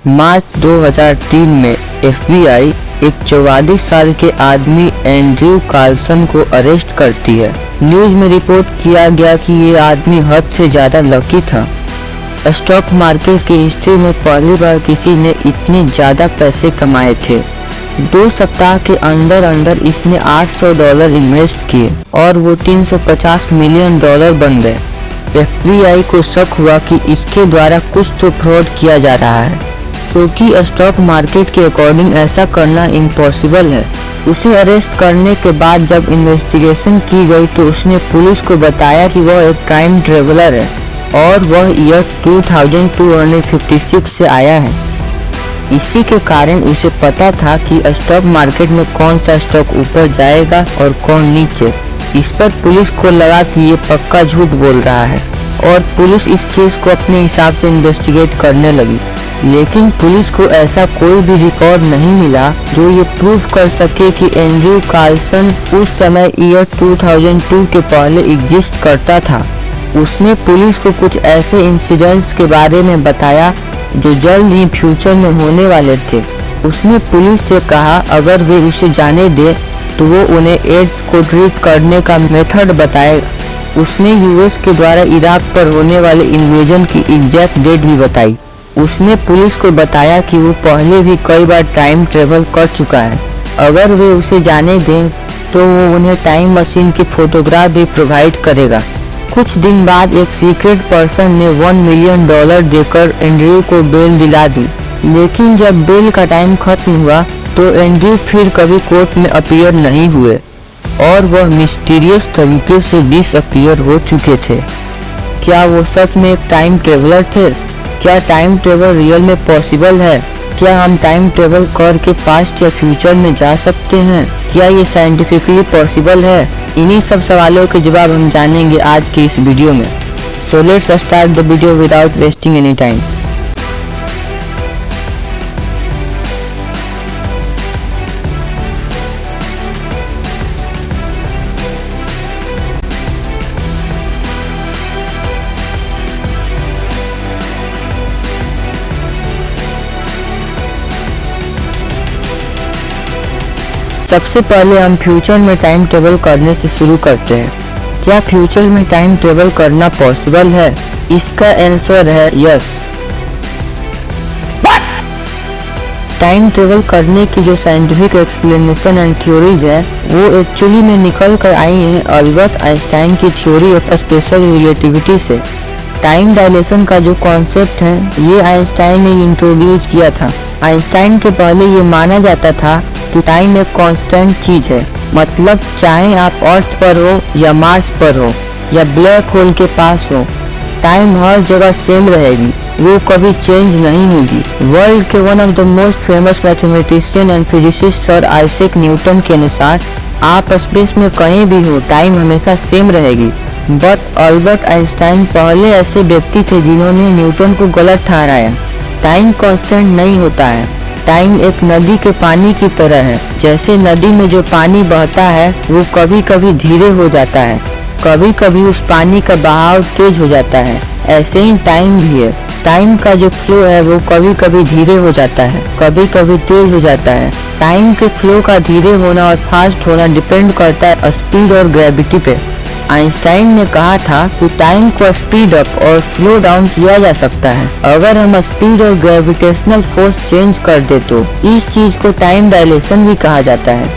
मार्च 2003 में FBI एक 44 साल के आदमी एंड्रयू कार्लसन को अरेस्ट करती है। न्यूज में रिपोर्ट किया गया कि ये आदमी हद से ज़्यादा लकी था। स्टॉक मार्केट की हिस्ट्री में पहली बार किसी ने इतने ज़्यादा पैसे कमाए थे। 2 सप्ताह के अंदर अंदर इसने $800 इन्वेस्ट किए और वो $350 मिलियन बन गए। FBI को शक हुआ कि इसके द्वारा कुछ तो फ्रॉड किया जा रहा है, क्योंकि स्टॉक मार्केट के अकॉर्डिंग ऐसा करना इम्पॉसिबल है। उसे अरेस्ट करने के बाद जब इन्वेस्टिगेशन की गई तो उसने पुलिस को बताया कि वह एक टाइम ट्रेवलर है और वह ईयर 2256 से आया है। इसी के कारण उसे पता था कि स्टॉक मार्केट में कौन सा स्टॉक ऊपर जाएगा और कौन नीचे। इस पर पुलिस को लगा कि ये पक्का झूठ बोल रहा है और पुलिस इस केस को अपने हिसाब से इन्वेस्टिगेट करने लगी। लेकिन पुलिस को ऐसा कोई भी रिकॉर्ड नहीं मिला जो ये प्रूव कर सके कि एंड्रयू कार्लसन उस समय ईयर 2002 के पहले एग्जिस्ट करता था। उसने पुलिस को कुछ ऐसे इंसिडेंट्स के बारे में बताया जो जल्द ही फ्यूचर में होने वाले थे। उसने पुलिस से कहा अगर वे उसे जाने दे तो वो उन्हें एड्स को ट्रीट करने का मेथड बताएगा। उसने यूएस के द्वारा इराक पर होने वाले इन्वेजन की एग्जैक्ट डेट भी बताई। उसने पुलिस को बताया कि वो पहले भी कई बार टाइम ट्रेवल कर चुका है। अगर वे उसे जाने दें तो वो उन्हें टाइम मशीन की फोटोग्राफ भी प्रोवाइड करेगा। कुछ दिन बाद एक सीक्रेट पर्सन ने $1 मिलियन देकर एंड्रयू को बेल दिला दी। लेकिन जब बेल का टाइम खत्म हुआ तो एंड्रयू फिर कभी कोर्ट में अपीयर नहीं हुए और वह मिस्टीरियस तरीके से डिसअपीयर हो चुके थे। क्या वो सच में एक टाइम ट्रेवलर थे? क्या टाइम ट्रेवल रियल में पॉसिबल है? क्या हम टाइम ट्रेवल करके पास्ट या फ्यूचर में जा सकते हैं? क्या ये साइंटिफिकली पॉसिबल है? इन्हीं सब सवालों के जवाब हम जानेंगे आज के इस वीडियो में। So let's start the video without wasting any time. सबसे पहले हम फ्यूचर में टाइम ट्रेवल करने से शुरू करते हैं। क्या फ्यूचर में टाइम ट्रेवल करना पॉसिबल है? इसका आंसर है यस। टाइम ट्रेवल करने की जो साइंटिफिक एक्सप्लेनेशन एंड थ्योरीज है वो एक्चुअली में निकल कर आई हैं अल्बर्ट आइंस्टाइन की थ्योरी ऑफ स्पेशल रिलेटिविटी से। टाइम डायलेशन का जो कॉन्सेप्ट है ये आइंस्टाइन ने इंट्रोड्यूस किया था। आइंस्टाइन के पहले ये माना जाता था कि टाइम एक कांस्टेंट चीज है, मतलब चाहे आप अर्थ पर हो या मार्स पर हो या ब्लैक होल के पास हो, टाइम हर जगह सेम रहेगी, वो कभी चेंज नहीं होगी। वर्ल्ड के one of the most famous mathematician and physicist sir Isaac Newton के अनुसार आप स्पेस में कहीं भी हो टाइम हमेशा सेम रहेगी। बट अल्बर्ट आइंस्टाइन पहले ऐसे व्यक्ति थे जिन्होंने न्यूटन को गलत ठहराया। टाइम कांस्टेंट नहीं होता है। टाइम एक नदी के पानी की तरह है। जैसे नदी में जो पानी बहता है वो कभी कभी धीरे हो जाता है, कभी कभी उस पानी का बहाव तेज हो जाता है, ऐसे ही टाइम भी है। टाइम का जो फ्लो है वो कभी कभी धीरे हो जाता है, कभी कभी तेज हो जाता है। टाइम के फ्लो का धीरे होना और फास्ट होना डिपेंड करता है स्पीड और ग्रेविटी पे। आइंस्टाइन ने कहा था कि टाइम को स्पीड अप और स्लो डाउन किया जा सकता है। अगर हम स्पीड और ग्रेविटेशनल फोर्स चेंज कर दे तो इस चीज को टाइम डायलेशन भी कहा जाता है।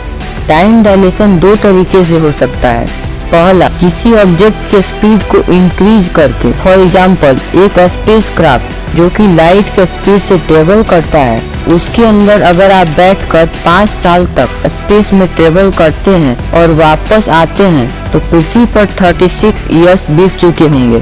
टाइम डायलेशन 2 तरीके से हो सकता है। पहला, किसी ऑब्जेक्ट के स्पीड को इंक्रीज करके। फॉर एग्जाम्पल, एक स्पेसक्राफ्ट जो कि लाइट के स्पीड से ट्रेवल करता है, उसके अंदर अगर आप बैठकर 5 साल तक स्पेस में ट्रेवल करते हैं और वापस आते हैं तो पृथ्वी पर 36 इयर्स बीत चुके होंगे।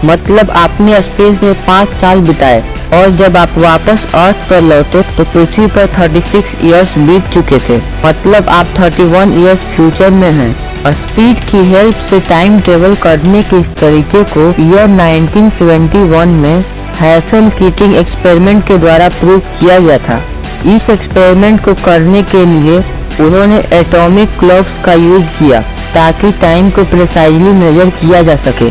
मतलब आपने स्पेस में 5 साल बिताए और जब आप वापस अर्थ पर लौटे तो पृथ्वी पर 36 इयर्स बीत चुके थे। मतलब आप 31 इयर्स फ्यूचर में हैं। स्पीड की हेल्प से टाइम ट्रेवल करने के इस तरीके को ईयर 1971 में हैफेल कीटिंग एक्सपेरिमेंट के द्वारा प्रूव किया गया था। इस एक्सपेरिमेंट को करने के लिए उन्होंने एटॉमिक क्लॉक्स का यूज किया ताकि टाइम को प्रिसाइजली मेजर किया जा सके।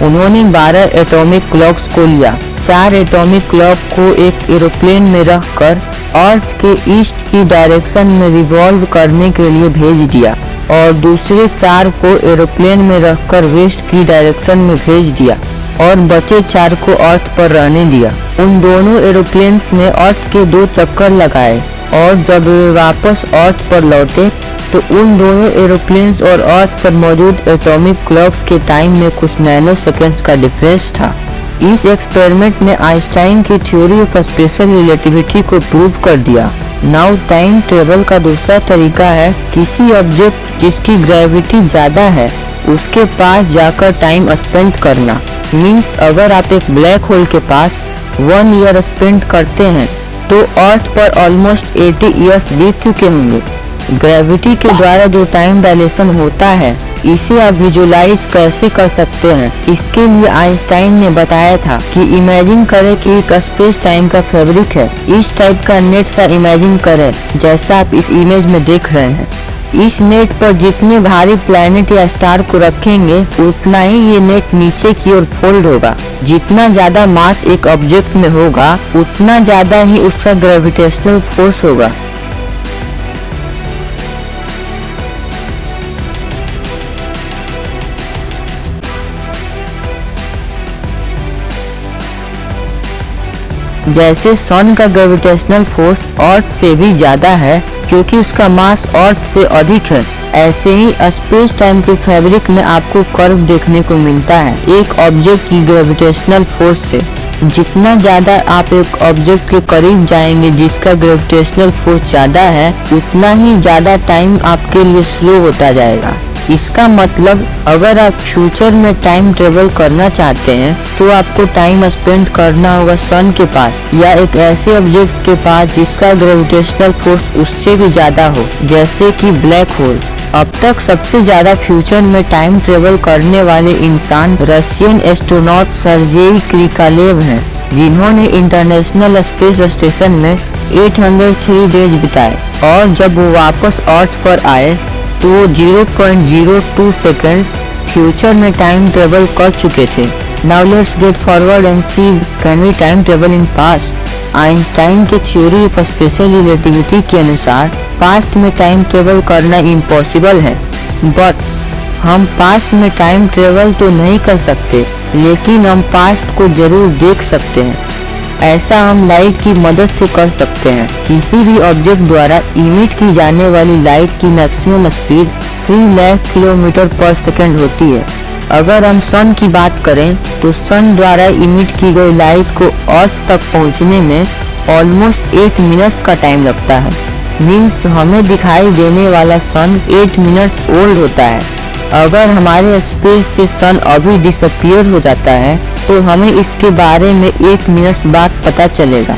उन्होंने 12 एटॉमिक क्लॉक्स को लिया 4 एटॉमिक क्लॉक को एक एरोप्लेन में रखकर अर्थ के ईस्ट की डायरेक्शन में रिवॉल्व करने के लिए भेज दिया और दूसरे 4 को एरोप्लेन में रखकर वेस्ट की डायरेक्शन में भेज दिया और बचे 4 को अर्थ पर रहने दिया। उन दोनों एरोप्लेन्स ने अर्थ के 2 चक्कर लगाए और जब वे वापस अर्थ पर लौटे तो उन दोनों एरोप्लेन्स और अर्थ पर मौजूद एटॉमिक क्लॉक्स के टाइम में कुछ नैनो सेकेंड्स का डिफरेंस था। इस एक्सपेरिमेंट ने आइंस्टाइन की थ्योरी ऑफ स्पेशल रिलेटिविटी को प्रूव कर दिया। नाउ टाइम ट्रेवल का दूसरा तरीका है किसी ऑब्जेक्ट जिसकी ग्रेविटी ज्यादा है उसके पास जाकर टाइम स्पेंड करना। मीन्स अगर आप एक ब्लैक होल के पास 1 ईयर स्पेंड करते हैं तो अर्थ पर ऑलमोस्ट 80 ईयर्स बीत चुके होंगे। ग्रेविटी के द्वारा जो टाइम डायलेशन होता है इसे आप विजुलाइज कैसे कर सकते हैं, इसके लिए आइंस्टाइन ने बताया था कि इमेजिन करें कि एक स्पेस टाइम का फैब्रिक है। इस टाइप का नेट सा इमेजिन करें जैसा आप इस इमेज में देख रहे हैं। इस नेट पर जितने भारी प्लैनेट या स्टार को रखेंगे उतना ही ये नेट नीचे की ओर फोल्ड होगा। जितना ज्यादा मास एक ऑब्जेक्ट में होगा उतना ज्यादा ही उसका ग्रेविटेशनल फोर्स होगा। जैसे सन का ग्रेविटेशनल फोर्स अर्थ से भी ज्यादा है क्योंकि उसका मास अर्थ से अधिक है, ऐसे ही स्पेस टाइम के फैब्रिक में आपको कर्व देखने को मिलता है एक ऑब्जेक्ट की ग्रेविटेशनल फोर्स से। जितना ज्यादा आप एक ऑब्जेक्ट के करीब जाएंगे जिसका ग्रेविटेशनल फोर्स ज्यादा है उतना ही ज्यादा टाइम आपके लिए स्लो होता जाएगा। इसका मतलब अगर आप फ्यूचर में टाइम ट्रेवल करना चाहते हैं तो आपको टाइम स्पेंड करना होगा सन के पास या एक ऐसे ऑब्जेक्ट के पास जिसका ग्रेविटेशनल फोर्स उससे भी ज्यादा हो, जैसे कि ब्लैक होल। अब तक सबसे ज्यादा फ्यूचर में टाइम ट्रेवल करने वाले इंसान रशियन एस्ट्रोनॉट सर्जेई क्रिकालेव हैं, जिन्होंने इंटरनेशनल स्पेस स्टेशन में 803 डेज बिताए और जब वो वापस अर्थ पर आए तो 0.02 सेकेंड्स फ्यूचर में टाइम ट्रेवल कर चुके थे। Now let's get forward and see can we time travel in past. Einstein के थ्योरी ऑफ स्पेशल रिलेटिविटी के अनुसार पास्ट में टाइम ट्रेवल करना इम्पॉसिबल है, बट हम पास्ट में टाइम ट्रेवल तो नहीं कर सकते लेकिन हम पास्ट को जरूर देख सकते हैं। ऐसा हम लाइट की मदद से कर सकते हैं। किसी भी ऑब्जेक्ट द्वारा इमिट की जाने वाली लाइट की मैक्सिमम स्पीड 3 लाख किलोमीटर पर सेकंड होती है। अगर हम सन की बात करें तो सन द्वारा इमिट की गई लाइट को अर्थ तक पहुंचने में ऑलमोस्ट 8 मिनट्स का टाइम लगता है। मीन्स हमें दिखाई देने वाला सन 8 मिनट्स ओल्ड होता है। अगर हमारे स्पेस से सन अभी डिसअपियर हो जाता है तो हमें इसके बारे में 8 मिनट्स बाद पता चलेगा।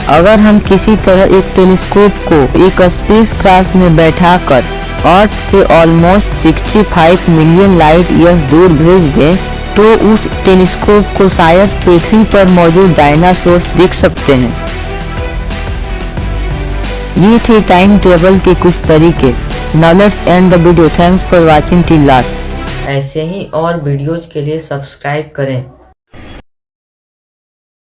अगर हम किसी तरह एक टेलीस्कोप को एक स्पेस क्राफ्ट में बैठाकर अर्थ से ऑलमोस्ट 65 मिलियन लाइट ईयर्स दूर भेज दें तो उस टेलीस्कोप को शायद पृथ्वी पर मौजूद डायनासोर्स दिख सकते हैं। ये थे टाइम ट्रेवल के कुछ तरीके। Now let's end the video. Thanks for watching till last. ऐसे ही और वीडियोज के लिए सब्सक्राइब करें।